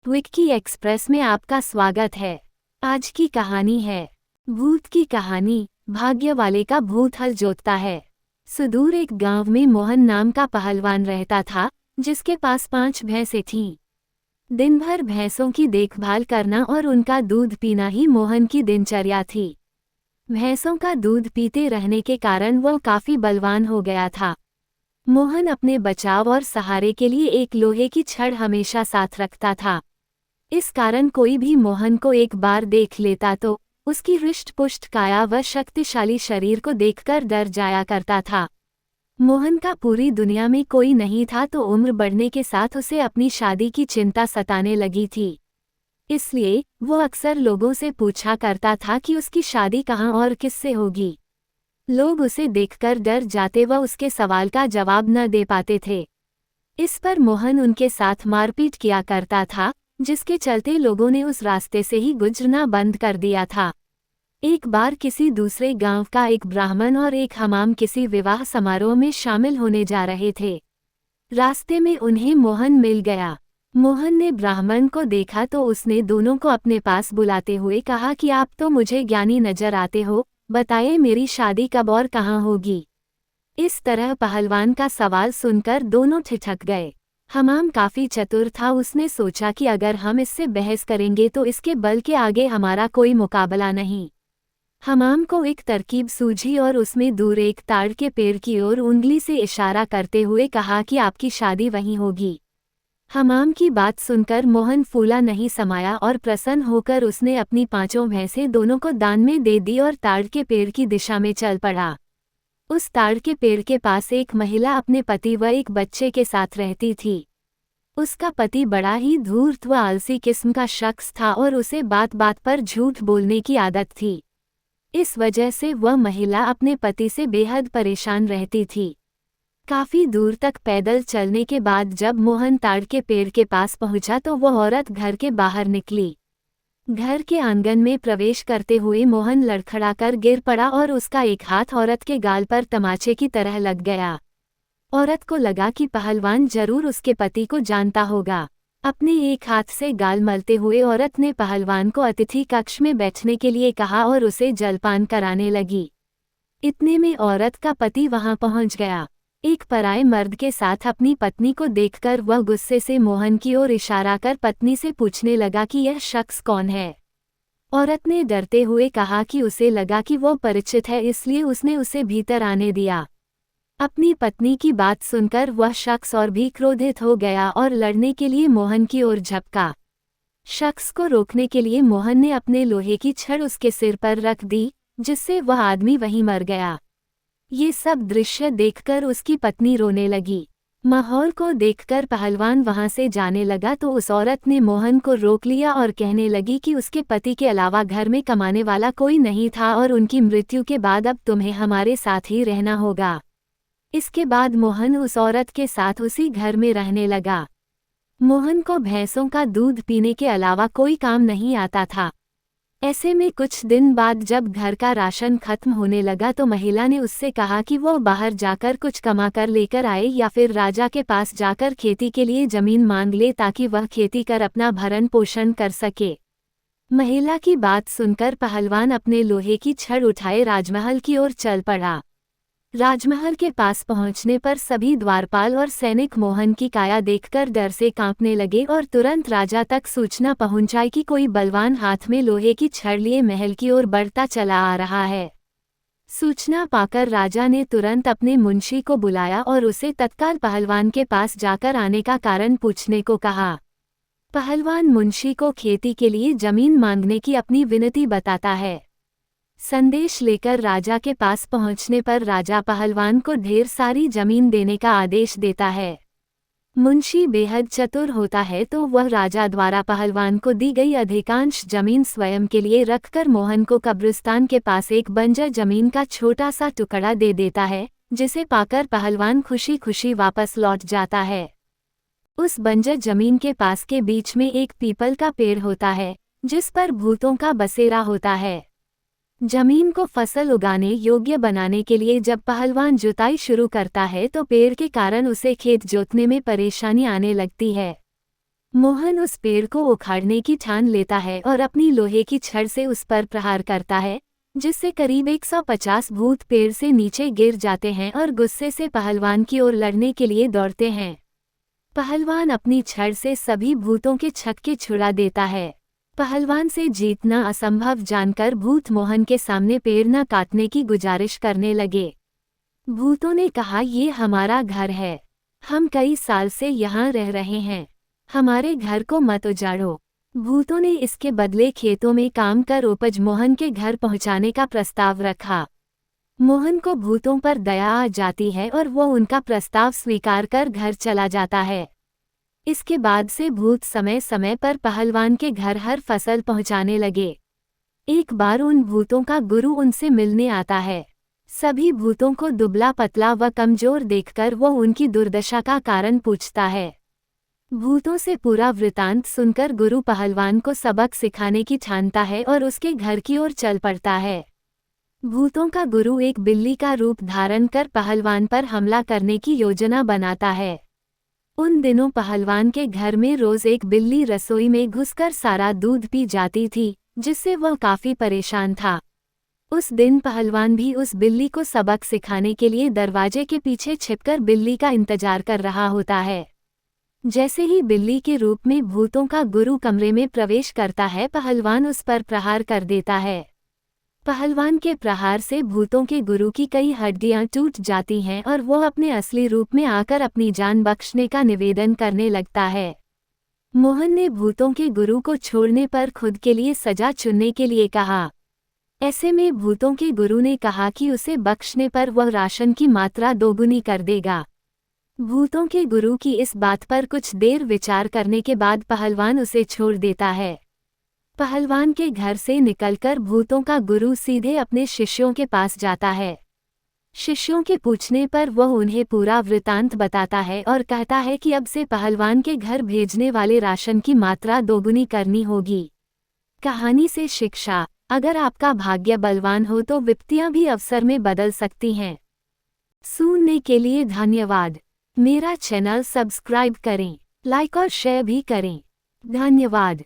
Vicky express में आपका स्वागत है। आज की कहानी है भूत की कहानी। भाग्य वाले का भूत हल जोतता है। सुदूर एक गांव में मोहन नाम का पहलवान रहता था, जिसके पास 5 भैंसें थीं। दिन भर भैंसों की देखभाल करना और उनका दूध पीना ही मोहन की दिनचर्या थी। भैंसों का दूध पीते रहने के कारण वह काफी बलवान हो गया था। मोहन अपने बचाव और सहारे के लिए एक लोहे की छड़ हमेशा साथ रखता था। इस कारण कोई भी मोहन को एक बार देख लेता तो उसकी हृष्ट-पुष्ट काया व शक्तिशाली शरीर को देखकर डर जाया करता था। मोहन का पूरी दुनिया में कोई नहीं था, तो उम्र बढ़ने के साथ उसे अपनी शादी की चिंता सताने लगी थी। इसलिए वो अक्सर लोगों से पूछा करता था कि उसकी शादी कहाँ और किससे होगी। लोग उसे देखकर डर जाते व उसके सवाल का जवाब न दे पाते थे। इस पर मोहन उनके साथ मारपीट किया करता था, जिसके चलते लोगों ने उस रास्ते से ही गुजरना बंद कर दिया था। एक बार किसी दूसरे गांव का एक ब्राह्मण और एक हमाम किसी विवाह समारोह में शामिल होने जा रहे थे। रास्ते में उन्हें मोहन मिल गया। मोहन ने ब्राह्मण को देखा तो उसने दोनों को अपने पास बुलाते हुए कहा कि आप तो मुझे ज्ञानी नजर आते हो, बताइए मेरी शादी कब और कहाँ होगी। इस तरह पहलवान का सवाल सुनकर दोनों ठिठक गए। हमाम काफी चतुर था, उसने सोचा कि अगर हम इससे बहस करेंगे तो इसके बल के आगे हमारा कोई मुकाबला नहीं। हमाम को एक तरकीब सूझी और उसमें दूर एक ताड़ के पेड़ की ओर उंगली से इशारा करते हुए कहा कि आपकी शादी वहीं होगी। हमाम की बात सुनकर मोहन फूला नहीं समाया और प्रसन्न होकर उसने अपनी 5 भैंसें दोनों को दान में दे दी और ताड़ के पेड़ की दिशा में चल पड़ा। उस ताड़ के पेड़ के पास एक महिला अपने पति व एक बच्चे के साथ रहती थी। उसका पति बड़ा ही धूर्त व आलसी किस्म का शख्स था और उसे बात बात पर झूठ बोलने की आदत थी। इस वजह से वह महिला अपने पति से बेहद परेशान रहती थी। काफी दूर तक पैदल चलने के बाद जब मोहन ताड़ के पेड़ के पास पहुंचा तो वह औरत घर के बाहर निकली। घर के आंगन में प्रवेश करते हुए मोहन लड़खड़ाकर गिर पड़ा और उसका एक हाथ औरत के गाल पर तमाचे की तरह लग गया। औरत को लगा कि पहलवान जरूर उसके पति को जानता होगा। अपने एक हाथ से गाल मलते हुए औरत ने पहलवान को अतिथि कक्ष में बैठने के लिए कहा और उसे जलपान कराने लगी। इतने में औरत का पति वहां पहुंच गया। एक पराये मर्द के साथ अपनी पत्नी को देखकर वह गुस्से से मोहन की ओर इशारा कर पत्नी से पूछने लगा कि यह शख्स कौन है। औरत ने डरते हुए कहा कि उसे लगा कि वो परिचित है, इसलिए उसने उसे भीतर आने दिया। अपनी पत्नी की बात सुनकर वह शख्स और भी क्रोधित हो गया और लड़ने के लिए मोहन की ओर झपका। शख्स को रोकने के लिए मोहन ने अपने लोहे की छड़ उसके सिर पर रख दी, जिससे वह आदमी वहीं मर गया। ये सब दृश्य देखकर उसकी पत्नी रोने लगी। माहौल को देखकर पहलवान वहां से जाने लगा तो उस औरत ने मोहन को रोक लिया और कहने लगी कि उसके पति के अलावा घर में कमाने वाला कोई नहीं था और उनकी मृत्यु के बाद अब तुम्हें हमारे साथ ही रहना होगा। इसके बाद मोहन उस औरत के साथ उसी घर में रहने लगा। मोहन को भैंसों का दूध पीने के अलावा कोई काम नहीं आता था। ऐसे में कुछ दिन बाद जब घर का राशन खत्म होने लगा तो महिला ने उससे कहा कि वो बाहर जाकर कुछ कमाकर लेकर आए या फिर राजा के पास जाकर खेती के लिए जमीन मांग ले ताकि वह खेती कर अपना भरण पोषण कर सके। महिला की बात सुनकर पहलवान अपने लोहे की छड़ उठाए राजमहल की ओर चल पड़ा। राजमहल के पास पहुंचने पर सभी द्वारपाल और सैनिक मोहन की काया देखकर डर से कांपने लगे और तुरंत राजा तक सूचना पहुंचाई कि कोई बलवान हाथ में लोहे की छड़ लिए महल की ओर बढ़ता चला आ रहा है। सूचना पाकर राजा ने तुरंत अपने मुंशी को बुलाया और उसे तत्काल पहलवान के पास जाकर आने का कारण पूछने को कहा। पहलवान मुंशी को खेती के लिए जमीन मांगने की अपनी विनती बताता है। संदेश लेकर राजा के पास पहुंचने पर राजा पहलवान को ढेर सारी जमीन देने का आदेश देता है। मुंशी बेहद चतुर होता है तो वह राजा द्वारा पहलवान को दी गई अधिकांश जमीन स्वयं के लिए रखकर मोहन को कब्रिस्तान के पास एक बंजर जमीन का छोटा सा टुकड़ा दे देता है, जिसे पाकर पहलवान खुशी खुशी वापस लौट जाता है। उस बंजर जमीन के पास के बीच में एक पीपल का पेड़ होता है, जिस पर भूतों का बसेरा होता है। जमीन को फसल उगाने योग्य बनाने के लिए जब पहलवान जुताई शुरू करता है तो पेड़ के कारण उसे खेत जोतने में परेशानी आने लगती है। मोहन उस पेड़ को उखाड़ने की ठान लेता है और अपनी लोहे की छड़ से उस पर प्रहार करता है, जिससे करीब 150 भूत पेड़ से नीचे गिर जाते हैं और गुस्से से पहलवान की ओर लड़ने के लिए दौड़ते हैं। पहलवान अपनी छड़ से सभी भूतों के छक्के छुड़ा देता है। पहलवान से जीतना असंभव जानकर भूत मोहन के सामने पेड़ न काटने की गुजारिश करने लगे। भूतों ने कहा, ये हमारा घर है, हम कई साल से यहाँ रह रहे हैं, हमारे घर को मत उजाड़ो। भूतों ने इसके बदले खेतों में काम कर उपज मोहन के घर पहुँचाने का प्रस्ताव रखा। मोहन को भूतों पर दया आ जाती है और वो उनका प्रस्ताव स्वीकार कर घर चला जाता है। इसके बाद से भूत समय समय पर पहलवान के घर हर फसल पहुँचाने लगे। एक बार उन भूतों का गुरु उनसे मिलने आता है। सभी भूतों को दुबला पतला व कमजोर देखकर वो उनकी दुर्दशा का कारण पूछता है। भूतों से पूरा वृतांत सुनकर गुरु पहलवान को सबक सिखाने की ठानता है और उसके घर की ओर चल पड़ता है। भूतों का गुरु एक बिल्ली का रूप धारण कर पहलवान पर हमला करने की योजना बनाता है। उन दिनों पहलवान के घर में रोज एक बिल्ली रसोई में घुसकर सारा दूध पी जाती थी, जिससे वह काफी परेशान था। उस दिन पहलवान भी उस बिल्ली को सबक सिखाने के लिए दरवाजे के पीछे छिपकर बिल्ली का इंतजार कर रहा होता है। जैसे ही बिल्ली के रूप में भूतों का गुरु कमरे में प्रवेश करता है, पहलवान उस पर प्रहार कर देता है। पहलवान के प्रहार से भूतों के गुरु की कई हड्डियां टूट जाती हैं और वो अपने असली रूप में आकर अपनी जान बख्शने का निवेदन करने लगता है। मोहन ने भूतों के गुरु को छोड़ने पर खुद के लिए सजा चुनने के लिए कहा। ऐसे में भूतों के गुरु ने कहा कि उसे बख्शने पर वह राशन की मात्रा दोगुनी कर देगा। भूतों के गुरु की इस बात पर कुछ देर विचार करने के बाद पहलवान उसे छोड़ देता है। पहलवान के घर से निकलकर भूतों का गुरु सीधे अपने शिष्यों के पास जाता है। शिष्यों के पूछने पर वह उन्हें पूरा वृतांत बताता है और कहता है कि अब से पहलवान के घर भेजने वाले राशन की मात्रा दोगुनी करनी होगी। कहानी से शिक्षा: अगर आपका भाग्य बलवान हो तो विपत्तियां भी अवसर में बदल सकती हैं। सुनने के लिए धन्यवाद। मेरा चैनल सब्सक्राइब करें, लाइक और शेयर भी करें। धन्यवाद।